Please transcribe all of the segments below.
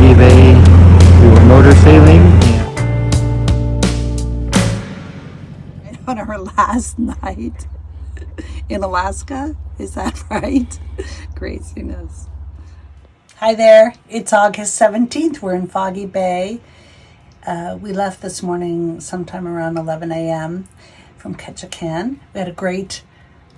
Foggy Bay. We were motor sailing. On our last night in Alaska, is that right? Craziness. Hi there, it's August 17th. We're in Foggy Bay. We left this morning sometime around 11 a.m. from Ketchikan. We had a great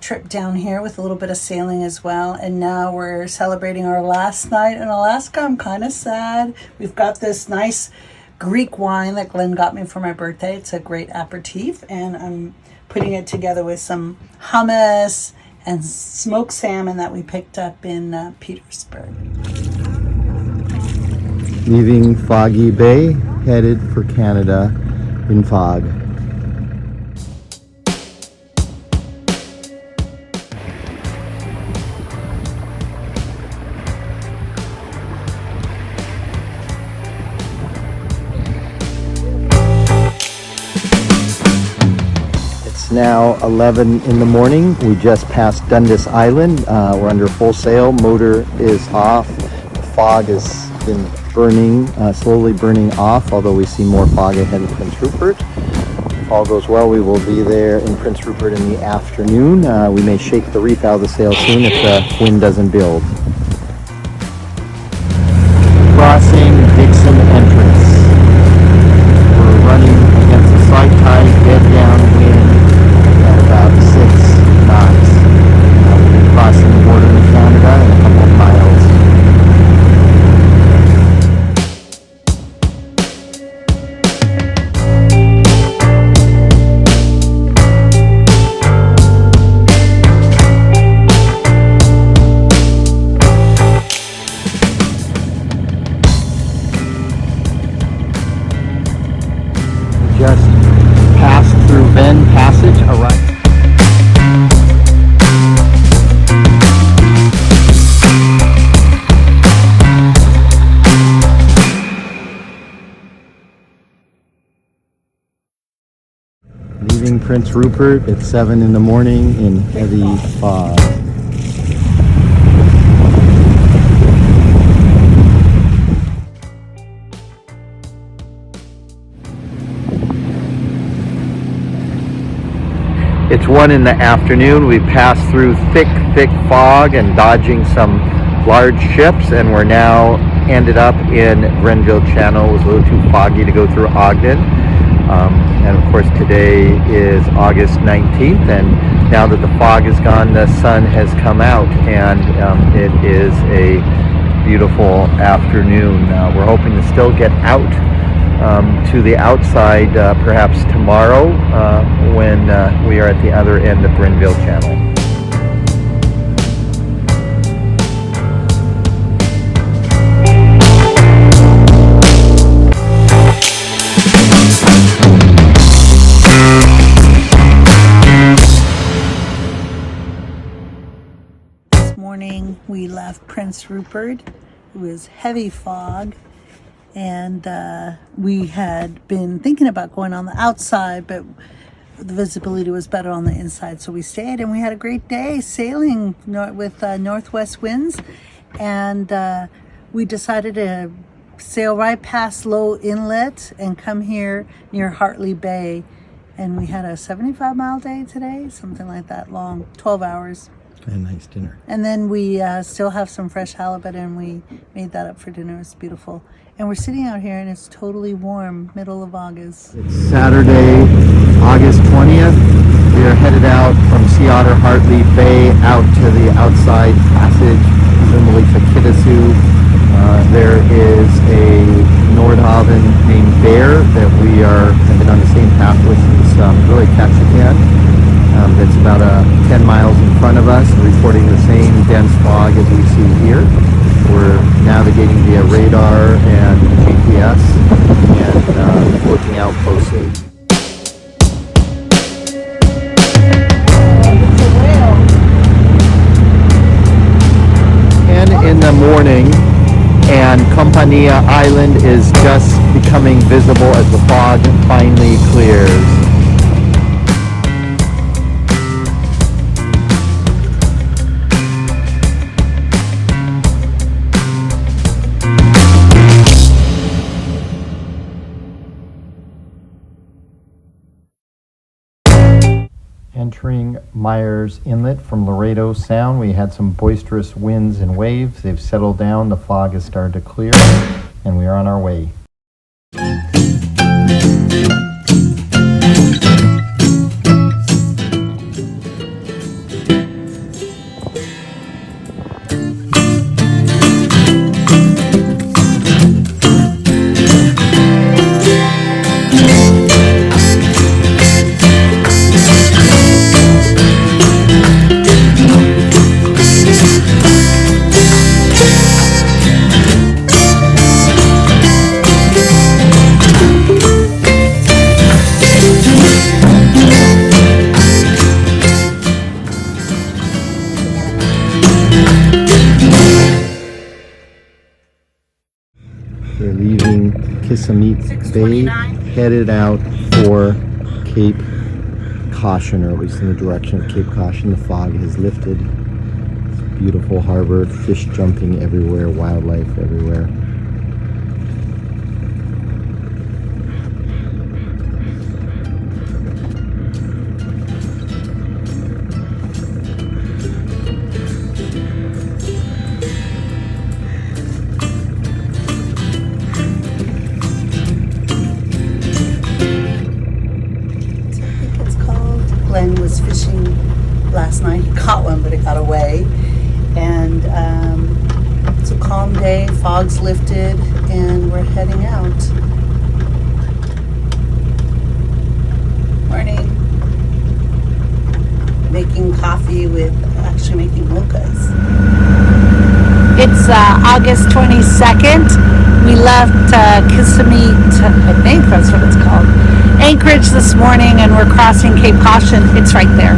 trip down here with a little bit of sailing as well, and now we're celebrating our last night in Alaska. I'm kind of sad. We've got this nice Greek wine that Glenn got me for my birthday. It's a great aperitif, and I'm putting it together with some hummus and smoked salmon that we picked up in Petersburg. Leaving Foggy Bay, headed for Canada in fog. It's now 11 in the morning. We just passed Dundas Island. We're under full sail. Motor is off. The fog has been burning, slowly burning off, although we see more fog ahead in Prince Rupert. If all goes well, we will be there in Prince Rupert in the afternoon. We may shake the reef out of the sail soon if the wind doesn't build. Crossing Dixon entrance. We're running against a slight tide, head down wind at about 6 knots. We'll be crossing the border to Canada in a couple of miles. Just passed through Bend Passage, arrived. Leaving Prince Rupert at 7 in the morning in heavy fog. It's 1 in the afternoon. We passed through thick fog and dodging some large ships, and we're now ended up in Grenville Channel. It was a little too foggy to go through Ogden. And of course today is August 19th, and now that the fog is gone, the sun has come out, and it is a beautiful afternoon. We're hoping to still get out to the outside perhaps tomorrow when we are at the other end of Grenville Channel. This morning we left Prince Rupert. It was heavy fog. And we had been thinking about going on the outside, but the visibility was better on the inside. So we stayed, and we had a great day sailing with northwest winds. And we decided to sail right past Low Inlet and come here near Hartley Bay. And we had a 75-mile day today, something like that, long, 12 hours. And a nice dinner. And then we still have some fresh halibut, and we made that up for dinner. It's beautiful. And we're sitting out here, and it's totally warm, middle of August. It's Saturday, August 20th. We are headed out from Sea Otter Hartley Bay out to the outside passage, presumably to Kitasoo. There is a Nordhaven named Bear that we are headed on the same path with since really Ketchikan. That's about 10 miles in front of us, reporting the same dense fog as we see here. We're navigating via radar and GPS and looking out closely. In the morning, and Compania Island is just becoming visible as the fog finally clears. entering Myers Inlet from Laredo Sound. We had some boisterous winds and waves. They've settled down. The fog has started to clear, and we are on our way. We're leaving Kissimmee Bay, headed out for Cape Caution, or at least in the direction of Cape Caution. The fog has lifted. It's a beautiful harbor, fish jumping everywhere, wildlife everywhere. Glenn was fishing last night. He caught one, but it got away. And it's a calm day, fog's lifted, and we're heading out. Morning. Making coffee actually making mochas. It's August 22nd. We left Kissimmee, I think that's what it's called, Anchorage this morning, and we're crossing Cape Caution. It's right there.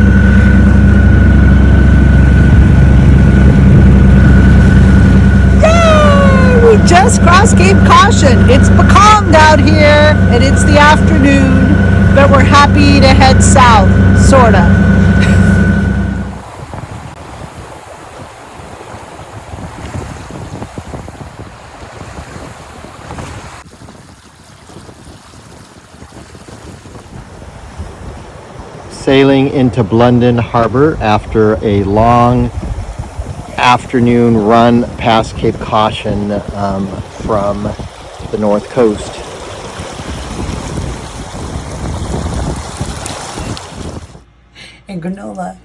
Yay! We just crossed Cape Caution. It's becalmed out here, and it's the afternoon, but we're happy to head south, sorta. Sailing into Blunden Harbor after a long afternoon run past Cape Caution from the north coast. And granola.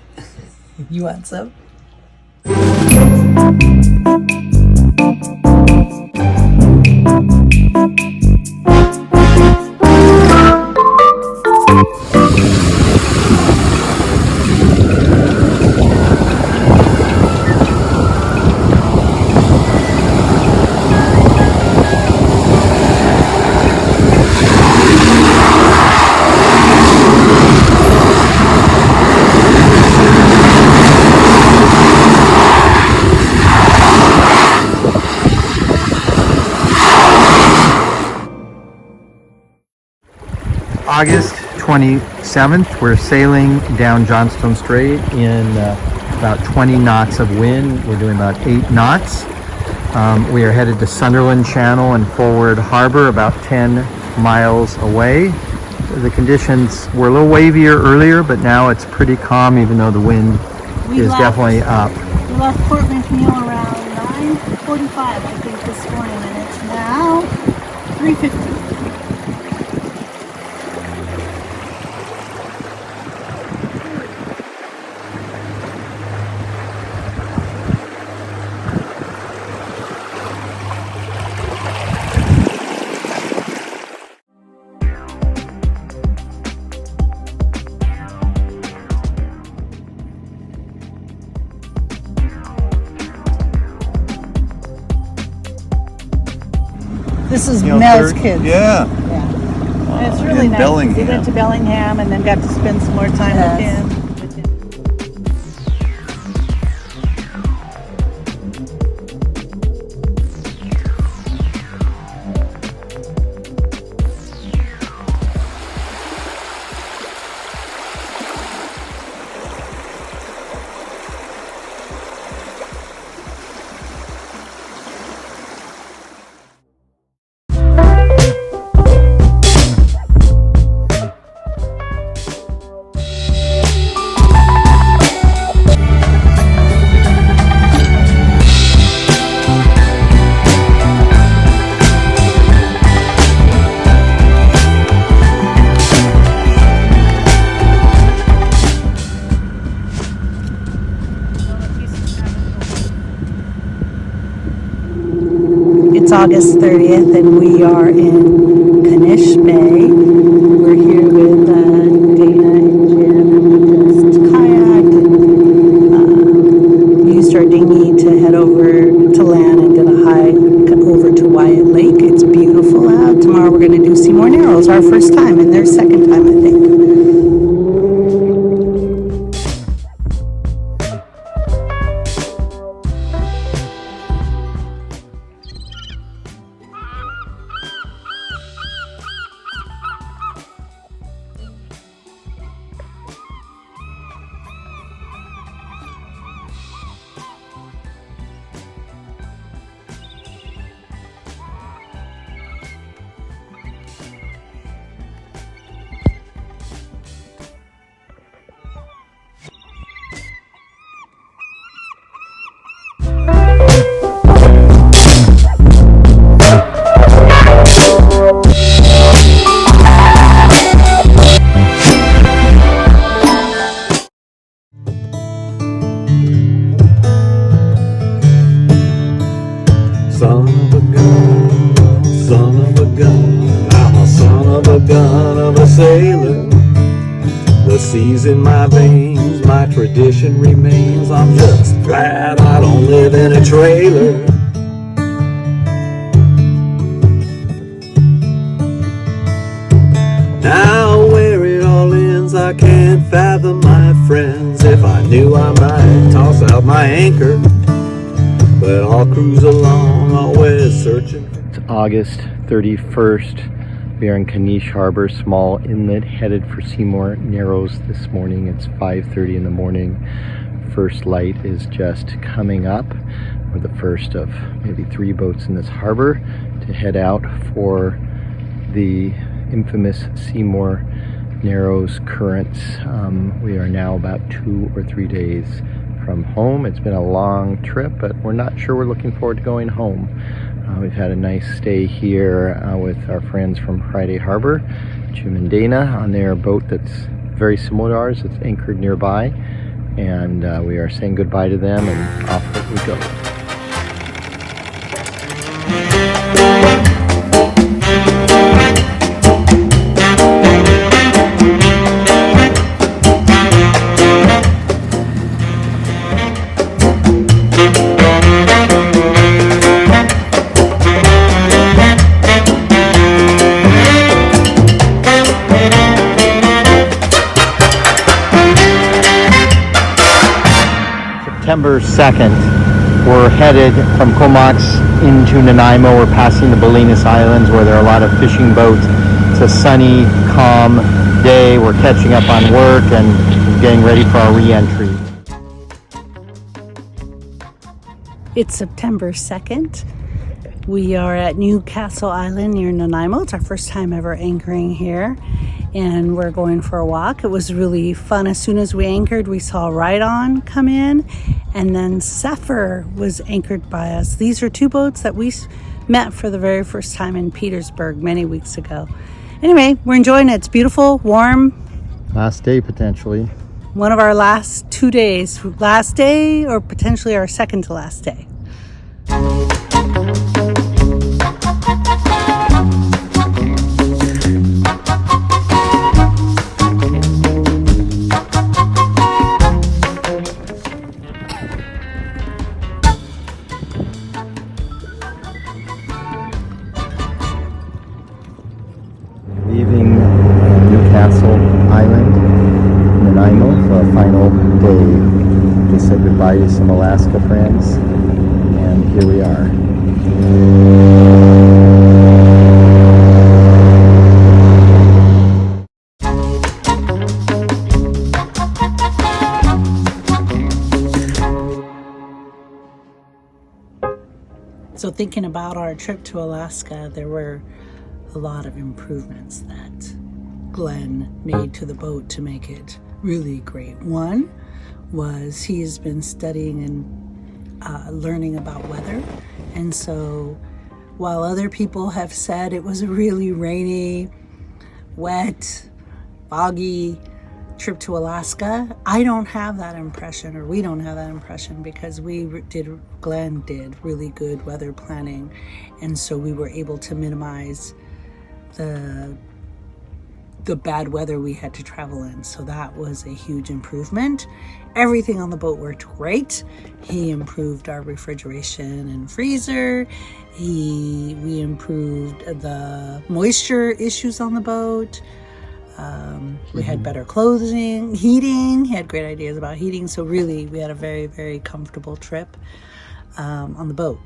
You want some? August 27th, we're sailing down Johnstone Strait in about 20 knots of wind. We're doing about 8 knots. We are headed to Sunderland Channel and Forward Harbor, about 10 miles away. The conditions were a little wavier earlier, but now it's pretty calm, even though the wind is definitely up. We left Port McNeil around 9:45, I think, this morning, and it's now 3:50. This is Mel's kids. Yeah. And it's really In nice. Bellingham. We went to Bellingham and then got to spend some more time with him. It's August 30th and we are in Kanish Bay. We're here with Dana and Jim, and we just kayaked and used our dinghy to head over to land and did a hike over to Wyatt Lake. It's beautiful out. Tomorrow we're going to do Seymour Narrows, our first time and their second time, I think. Son of a gun, son of a gun, I'm a son of a gun of a sailor. The sea's in my veins, my tradition remains. I'm just glad I don't live in a trailer. Now where it all ends, I can't fathom, my friends. If I knew, I might toss out my anchor, but I'll cruise along, always searching. It's August 31st. We are in Kanish Harbor, small inlet, headed for Seymour Narrows this morning. It's 5:30 in the morning. First light is just coming up. We're the first of maybe 3 boats in this harbor to head out for the infamous Seymour Narrows currents. We are now about 2 or 3 days from home. It's been a long trip, but we're not sure we're looking forward to going home. We've had a nice stay here with our friends from Friday Harbor, Jim and Dana, on their boat that's very similar to ours. It's anchored nearby, and we are saying goodbye to them, and off we go. September 2nd, we're headed from Comox into Nanaimo. We're passing the Bolinas Islands where there are a lot of fishing boats. It's a sunny, calm day. We're catching up on work and getting ready for our re-entry. It's September 2nd. We are at Newcastle Island near Nanaimo. It's our first time ever anchoring here, and we're going for a walk. It was really fun. As soon as we anchored, we saw Ride On come in, and then Zephyr was anchored by us. These are 2 boats that we met for the very first time in Petersburg many weeks ago. Anyway, we're enjoying it. It's beautiful, warm. Last day, potentially. One of our last 2 days. Last day, or potentially our second to last day. Leaving Newcastle Island, Nanaimo, for our final day. Just said goodbye to some Alaska friends, and here we are. So thinking about our trip to Alaska, there were a lot of improvements that Glenn made to the boat to make it really great. One was he's been studying and learning about weather, and so while other people have said it was a really rainy, wet, foggy trip to Alaska, I don't have that impression, or we don't have that impression, because Glenn did really good weather planning, and so we were able to minimize the bad weather we had to travel in. So that was a huge improvement. Everything on the boat worked great. He improved our refrigeration and freezer. We improved the moisture issues on the boat. We had better clothing, heating. He had great ideas about heating. So really, we had a very, very comfortable trip on the boat.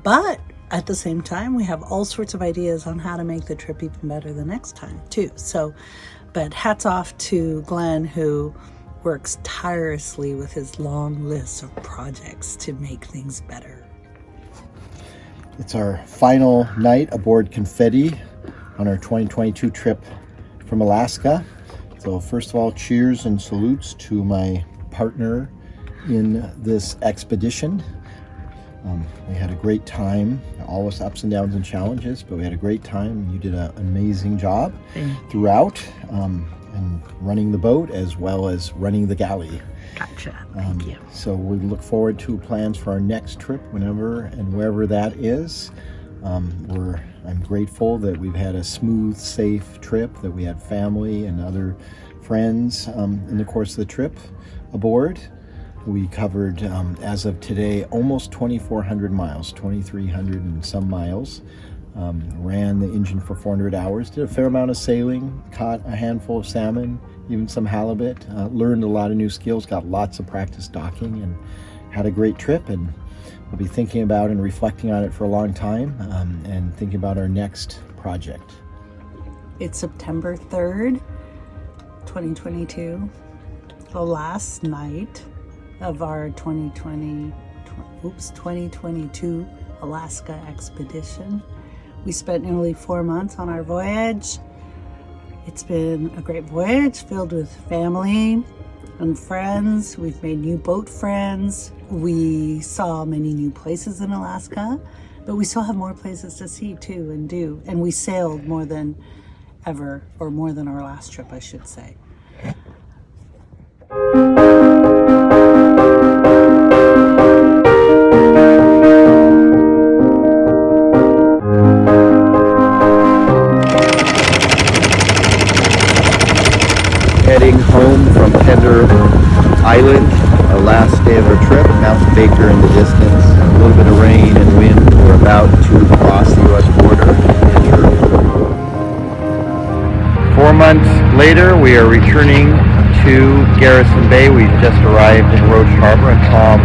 But at the same time, we have all sorts of ideas on how to make the trip even better the next time too. So, but hats off to Glenn, who works tirelessly with his long list of projects to make things better. It's our final night aboard Confetti on our 2022 trip from Alaska. So first of all, cheers and salutes to my partner in this expedition. We had a great time, always ups and downs and challenges, but we had a great time. You did an amazing job throughout, and running the boat as well as running the galley. Gotcha. Thank you. So we look forward to plans for our next trip, whenever and wherever that is. I'm grateful that we've had a smooth, safe trip, that we had family and other friends in the course of the trip aboard. We covered, as of today, almost 2,400 miles, 2,300 and some miles. Ran the engine for 400 hours, did a fair amount of sailing, caught a handful of salmon, even some halibut, learned a lot of new skills, got lots of practice docking, and had a great trip. And we'll be thinking about and reflecting on it for a long time, and thinking about our next project. It's September 3rd, 2022, the last night of our 2022 Alaska expedition. We spent nearly 4 months on our voyage. It's been a great voyage filled with family and friends. We've made new boat friends. We saw many new places in Alaska, but we still have more places to see too and do. And we sailed more than ever, or more than our last trip, I should say. Heading home from Tender Island, our last day of our trip. Mount Baker in the distance, a little bit of rain and wind. We're about to cross the U.S. border and enter. 4 months later, we are returning to Garrison Bay. We've just arrived in Roche Harbor, a calm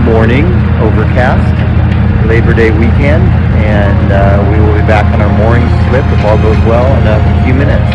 morning, overcast, Labor Day weekend, and we will be back on our mooring slip, if all goes well, in a few minutes.